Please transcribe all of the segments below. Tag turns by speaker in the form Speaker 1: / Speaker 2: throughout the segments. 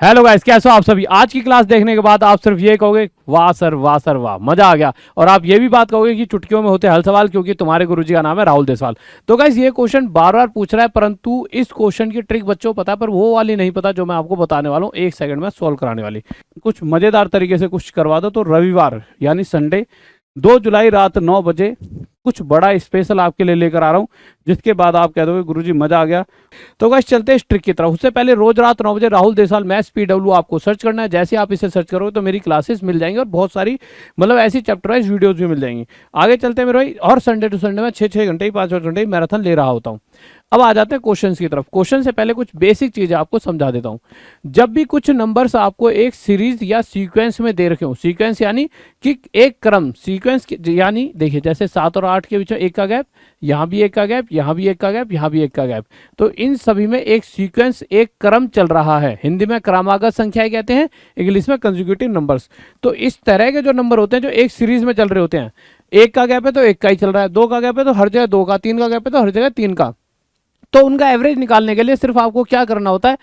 Speaker 1: Hello guys, कैसे हो आप सभी। आज की क्लास देखने के बाद आप सिर्फ ये कहोगे वाह सर वाह सर वाह, मजा आ गया। और आप ये भी बात कहोगे कि चुटकियों में होते हल सवाल, क्योंकि तुम्हारे गुरुजी का नाम है राहुल देसवाल। तो गाइस ये क्वेश्चन बार बार पूछ रहा है, परंतु इस क्वेश्चन की ट्रिक बच्चों को पता है, पर वो वाली नहीं पता जो मैं आपको बताने वाला हूँ 1 सेकंड में सॉल्व कराने वाली। कुछ मजेदार तरीके से कुछ करवा दो। तो रविवार यानी संडे 2 जुलाई रात 9 बजे कुछ बड़ा स्पेशल आपके लिए लेकर आ रहा हूँ, जिसके बाद आप कह दोगे गुरुजी मजा आ गया। तो गाइस चलते हैं इस ट्रिक की तरफ। उससे पहले रोज रात 9 बजे राहुल देसाल मैथ्स PW आपको सर्च करना है। जैसे आप इसे सर्च करोगे तो मेरी क्लासेस मिल जाएंगी और बहुत सारी मतलब ऐसी चैप्टर वाइज वीडियोज भी मिल जाएंगी। आगे चलते हैं मेरे भाई। और संडे टू संडे में 6-6 घंटे ही 5 घंटे ही मैराथन ले रहा होता हूँ। अब आ जाते हैं क्वेश्चन की तरफ। क्वेश्चन से पहले कुछ बेसिक चीजें आपको समझा देता हूँ। जब भी कुछ नंबर्स आपको एक सीरीज या सीक्वेंस में दे रखे हो, सीक्वेंस यानी कि एक क्रम, सीक्वेंस यानी देखिए जैसे 7 और 8 के बीच में 1 का गैप, यहाँ भी 1 का गैप, यहाँ भी 1 का गैप, यहाँ भी 1 का गैप, तो इन सभी में एक सीक्वेंस, एक क्रम चल रहा है। हिंदी में क्रमागत संख्याएं कहते हैं, इंग्लिश में कंसेक्यूटिव नंबर्स। तो इस तरह के जो नंबर होते हैं जो एक सीरीज में चल रहे होते हैं, 1 का गैप है तो 1 का ही चल रहा है, 2 का गैप है तो हर जगह 2 का, 3 का गैप है तो हर जगह 3 का। तो उनका एवरेज निकालने के लिए सिर्फ आपको क्या करना होता है,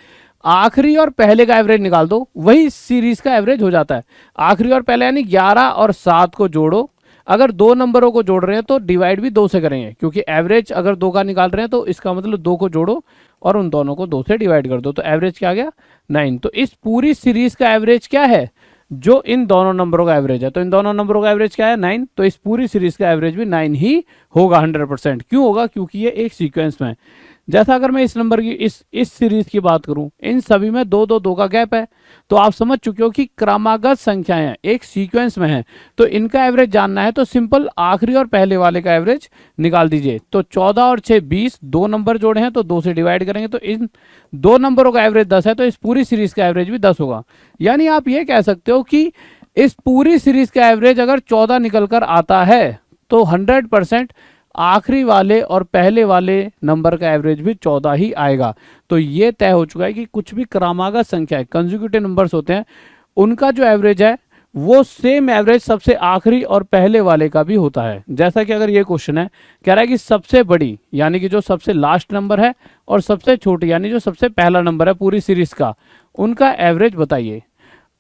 Speaker 1: आखिरी और पहले का एवरेज निकाल दो, वही सीरीज का एवरेज हो जाता है। आखिरी और पहले यानी 11 और 7 को जोड़ो। अगर 2 नंबरों को जोड़ रहे हैं तो डिवाइड भी 2 से करेंगे, क्योंकि एवरेज अगर 2 का निकाल रहे हैं तो इसका मतलब 2 को जोड़ो और उन दोनों को 2 से डिवाइड कर दो, तो एवरेज क्या आ गया 9। तो इस पूरी सीरीज का एवरेज क्या है, जो इन दोनों नंबरों का एवरेज है। तो इन दोनों नंबरों का एवरेज क्या है 9। तो इस पूरी सीरीज का एवरेज भी 9 ही होगा 100%। क्यों होगा, क्योंकि ये एक सीक्वेंस में है। जैसा अगर मैं इस नंबर की इस सीरीज की बात करूं, इन सभी में 2-2-2 का गैप है, तो आप समझ चुके हो कि क्रमागत संख्याएं हैं, एक सीक्वेंस में है। तो इनका एवरेज जानना है तो सिंपल आखिरी और पहले वाले का एवरेज निकाल दीजिए। तो 14 और 6 20, 2 नंबर जोड़े हैं तो 2 से डिवाइड करेंगे, तो इन 2 नंबरों का एवरेज 10 है, तो इस पूरी सीरीज का एवरेज भी 10 होगा। यानी आप ये कह सकते हो कि इस पूरी सीरीज का एवरेज अगर 14 निकल कर आता है तो 100% आखिरी वाले और पहले वाले नंबर का एवरेज भी 14 ही आएगा। तो ये तय हो चुका है कि कुछ भी क्रमागत संख्या है, कंसेक्यूटिव नंबर्स होते हैं, उनका जो एवरेज है वो सेम एवरेज सबसे आखिरी और पहले वाले का भी होता है। जैसा कि अगर ये क्वेश्चन है, कह रहा है कि सबसे बड़ी यानी कि जो सबसे लास्ट नंबर है और सबसे छोटी यानी जो सबसे पहला नंबर है पूरी सीरीज का, उनका एवरेज बताइए।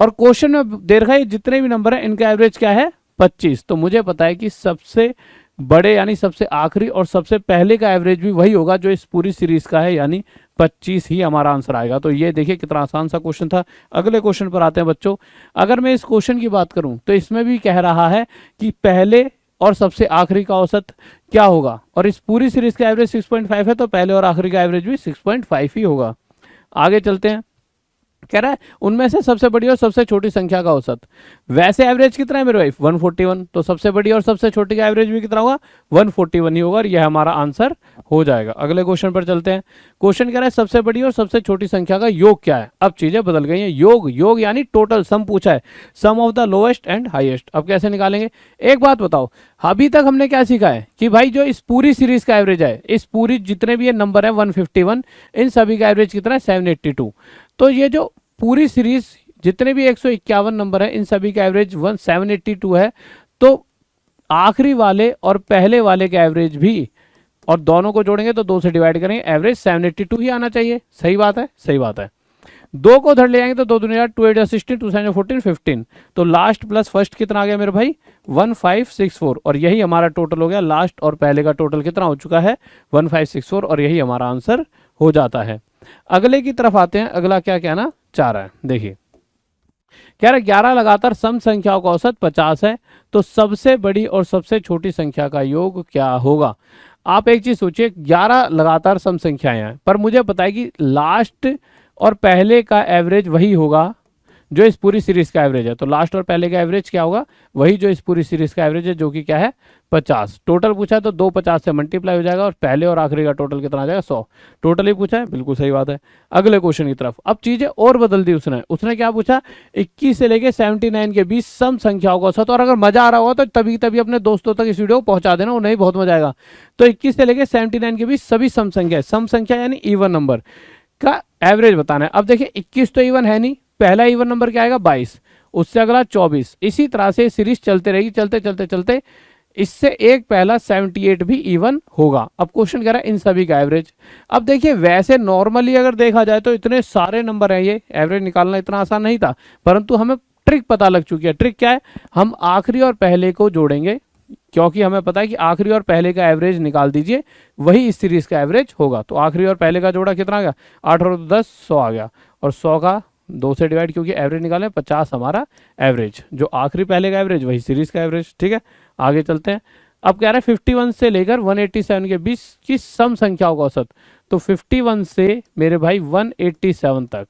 Speaker 1: और क्वेश्चन में दे रखा है जितने भी नंबर है इनका एवरेज क्या है 25। तो मुझे पता है कि सबसे बड़े यानी सबसे आखिरी और सबसे पहले का एवरेज भी वही होगा जो इस पूरी सीरीज का है, यानी 25 ही हमारा आंसर आएगा। तो ये देखिए कितना आसान सा क्वेश्चन था। अगले क्वेश्चन पर आते हैं बच्चों। अगर मैं इस क्वेश्चन की बात करूं तो इसमें भी कह रहा है कि पहले और सबसे आखिरी का औसत क्या होगा, और इस पूरी सीरीज का एवरेज 6.5 है, तो पहले और आखिरी का एवरेज भी 6.5 ही होगा। आगे चलते हैं। कह रहा है उनमें से सबसे बड़ी और सबसे छोटी संख्या का औसत। वैसे एवरेज कितना है मेरे भाई 141, तो सबसे बड़ी और सबसे छोटी का एवरेज भी कितना होगा 141 ही होगा, और यह हमारा आंसर हो जाएगा। अगले क्वेश्चन पर चलते हैं। क्वेश्चन कह रहा है सबसे बड़ी और सबसे छोटी संख्या का योग क्या है। अब चीजें बदल गई हैं। योग यानी टोटल सम पूछा है, sum of the lowest and highest. अब कैसे निकालेंगे, एक बात बताओ, अभी तक हमने क्या सीखा है कि भाई जो इस पूरी सीरीज का एवरेज है, इस पूरी जितने भी ये नंबर है 151, इन सभी का एवरेज कितना है 782। तो ये जो पूरी सीरीज जितने भी 151 नंबर है इन सभी का एवरेज 782 है, तो आखिरी वाले और पहले वाले का एवरेज भी, और दोनों को जोड़ेंगे तो 2 से डिवाइड करेंगे, एवरेज 782 ही आना चाहिए। सही बात है, सही बात है। 2 को उधर ले आएंगे तो 2 दूनी 8, 2 8 16, 2 7 14 15, तो लास्ट प्लस फर्स्ट कितना आ गया मेरे भाई 1564, और यही हमारा टोटल हो गया। लास्ट और पहले का टोटल कितना हो चुका है 1564, और यही हमारा आंसर हो जाता है। अगले की तरफ आते हैं। अगला क्या कहना चाह रहा है, देखिए कह रहा है 11 लगातार सम संख्याओं का औसत 50 है, तो सबसे बड़ी और सबसे छोटी संख्या का योग क्या होगा। आप एक चीज सोचिए, 11 लगातार सम संख्याएं हैं, पर मुझे पता है कि लास्ट और पहले का एवरेज वही होगा जो इस पूरी सीरीज का एवरेज है। तो लास्ट और पहले का एवरेज क्या होगा, वही जो इस पूरी सीरीज का एवरेज है, जो कि क्या है 50। टोटल पूछा है तो 2 50 से मल्टीप्लाई हो जाएगा, और पहले और आखिरी का टोटल कितना आ जाएगा 100। टोटल ही पूछा है, बिल्कुल सही बात है। अगले क्वेश्चन की तरफ। अब चीजें और बदल दी उसने क्या पूछा, 21 से लेके 79 के बीच सम संख्याओं का औसत। और अगर मजा आ रहा होगा तो तभी अपने दोस्तों तक इस वीडियो को पहुंचा देना, उन्हें बहुत मजा आएगा। तो 21 से लेके 79 के बीच सभी सम संख्या यानी इवन नंबर का एवरेज बताना है। अब देखिए 21 तो इवन है नहीं, पहला इवन नंबर क्या आएगा 22, उससे अगला 24, इसी तरह से सीरीज चलते रहेगी, चलते इससे एक पहला 78 भी इवन होगा। अब क्वेश्चन कह रहा है इन सभी का एवरेज। अब देखिए वैसे नॉर्मली अगर देखा जाए तो इतने सारे नंबर हैं, ये एवरेज निकालना इतना आसान नहीं था, परंतु हमें ट्रिक पता लग चुकी है। ट्रिक क्या है, हम आखिरी और पहले को जोड़ेंगे, क्योंकि हमें पता है कि आखिरी और पहले का एवरेज निकाल दीजिए, वही इस सीरीज का एवरेज होगा। तो आखिरी और पहले का जोड़ा कितना आ गया, 8 और 10 100 आ गया, और 100 का 2 से डिवाइड, क्योंकि एवरेज निकाले 50 हमारा एवरेज, जो आखिरी पहले का एवरेज वही सीरीज का एवरेज। ठीक है, आगे चलते हैं। अब कह रहा है 51 से लेकर 187 के बीच की सम संख्याओं का औसत। तो 51 से मेरे भाई 187 तक।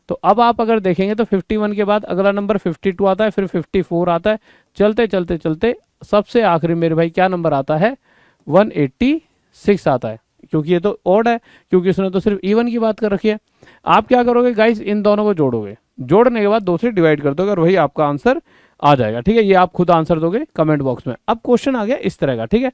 Speaker 1: तो अब आप अगर देखेंगे तो 51 के बाद अगला नंबर 52 आता है, फिर 54 आता है, चलते चलते चलते सबसे आखिरी मेरे भाई क्या नंबर आता है, 186 आता है, क्योंकि ये तो ऑड है, क्योंकि उसने तो सिर्फ इवन की बात कर रखी है। आप क्या करोगे गाइस, इन दोनों को जोड़ोगे, जोड़ने के बाद 2 से डिवाइड कर दोगे और वही आपका आंसर आ जाएगा। ठीक है, ये आप खुद आंसर दोगे कमेंट बॉक्स में। अब क्वेश्चन आ गया इस तरह का। ठीक है,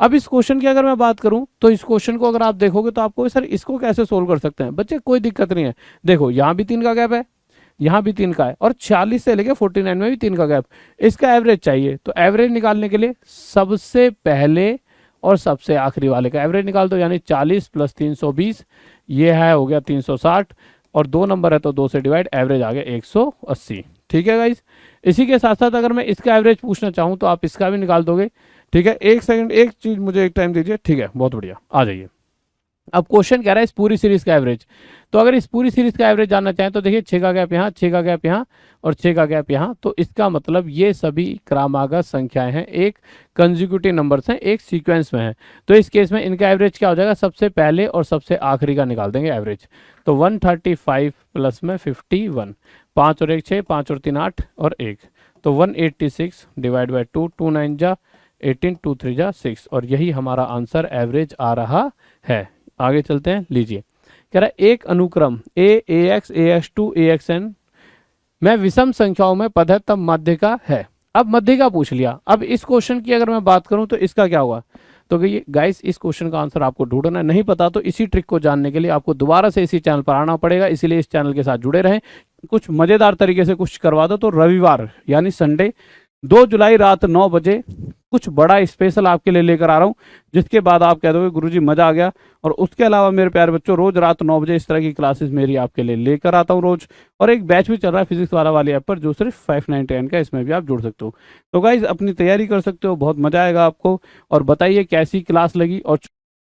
Speaker 1: अब इस क्वेश्चन की अगर मैं बात करूं तो इस क्वेश्चन को अगर आप देखोगे तो आपको सर इसको कैसे सोल्व कर सकते हैं, बच्चे कोई दिक्कत नहीं है। देखो यहाँ भी 3 का गैप है, यहाँ भी 3 का है, और 46 से लेके 49 में भी 3 का गैप। इसका एवरेज चाहिए, तो एवरेज निकालने के लिए सबसे पहले और सबसे आखिरी वाले का एवरेज निकाल दो, यानी 40 + 320, ये है हो गया 360, और 2 नंबर है तो 2 से डिवाइड, एवरेज आ गया 180। ठीक है गाइज, इसी के साथ साथ अगर मैं इसका एवरेज पूछना चाहूँ तो आप इसका भी निकाल दोगे। ठीक है, एक सेकंड, एक चीज मुझे एक टाइम दीजिए। ठीक है, बहुत बढ़िया, आ जाइए। अब क्वेश्चन कह रहा है इस पूरी सीरीज का एवरेज। तो अगर इस पूरी सीरीज का एवरेज जानना चाहें तो देखिए 6 का गैप यहाँ, 6 का गैप यहाँ, और 6 का गैप यहाँ। तो इसका मतलब ये सभी क्रमागत संख्याएं हैं, एक कंजिक्यूटिव नंबर्स हैं, एक सीक्वेंस में है। तो इस केस में इनका एवरेज क्या हो जाएगा, सबसे पहले और सबसे आखिरी का निकाल देंगे एवरेज। तो 135 प्लस में 51, 5 और 1 6, 5 और 3 8 और 1, तो 186 डिवाइड बाई 2, 2 9 जा 18, 2 3 जा 6, और यही हमारा आंसर एवरेज आ रहा है। आगे चलते हैं, लीजिए कह रहा है एक अनुक्रम ax ax2 axn में विषम संख्याओं में पद है तब मध्य का है। अब मध्य का पूछ लिया। अब इस क्वेश्चन की अगर मैं बात करूं तो इसका क्या होगा, तो गाइस इस क्वेश्चन का आंसर आपको ढूंढना है। नहीं पता तो इसी ट्रिक को जानने के लिए आपको दोबारा से इसी चैनल पर आना पड़ेगा, इसीलिए इस चैनल के साथ जुड़े रहें। कुछ मजेदार तरीके से कुछ करवा दो। तो रविवार यानी संडे 2 जुलाई रात 9 बजे कुछ बड़ा स्पेशल आपके लिए लेकर आ रहा हूँ, जिसके बाद आप कह दोगे गुरुजी मजा आ गया। और उसके अलावा मेरे प्यारे बच्चों, रोज रात 9 बजे इस तरह की क्लासेस मेरी आपके लिए लेकर आता हूँ रोज। और एक बैच भी चल रहा है फिजिक्स वाली ऐप पर, जो सिर्फ 599 का, इसमें भी आप जुड़ सकते हो। तो गाइज अपनी तैयारी कर सकते हो, बहुत मजा आएगा आपको। और बताइए कैसी क्लास लगी, और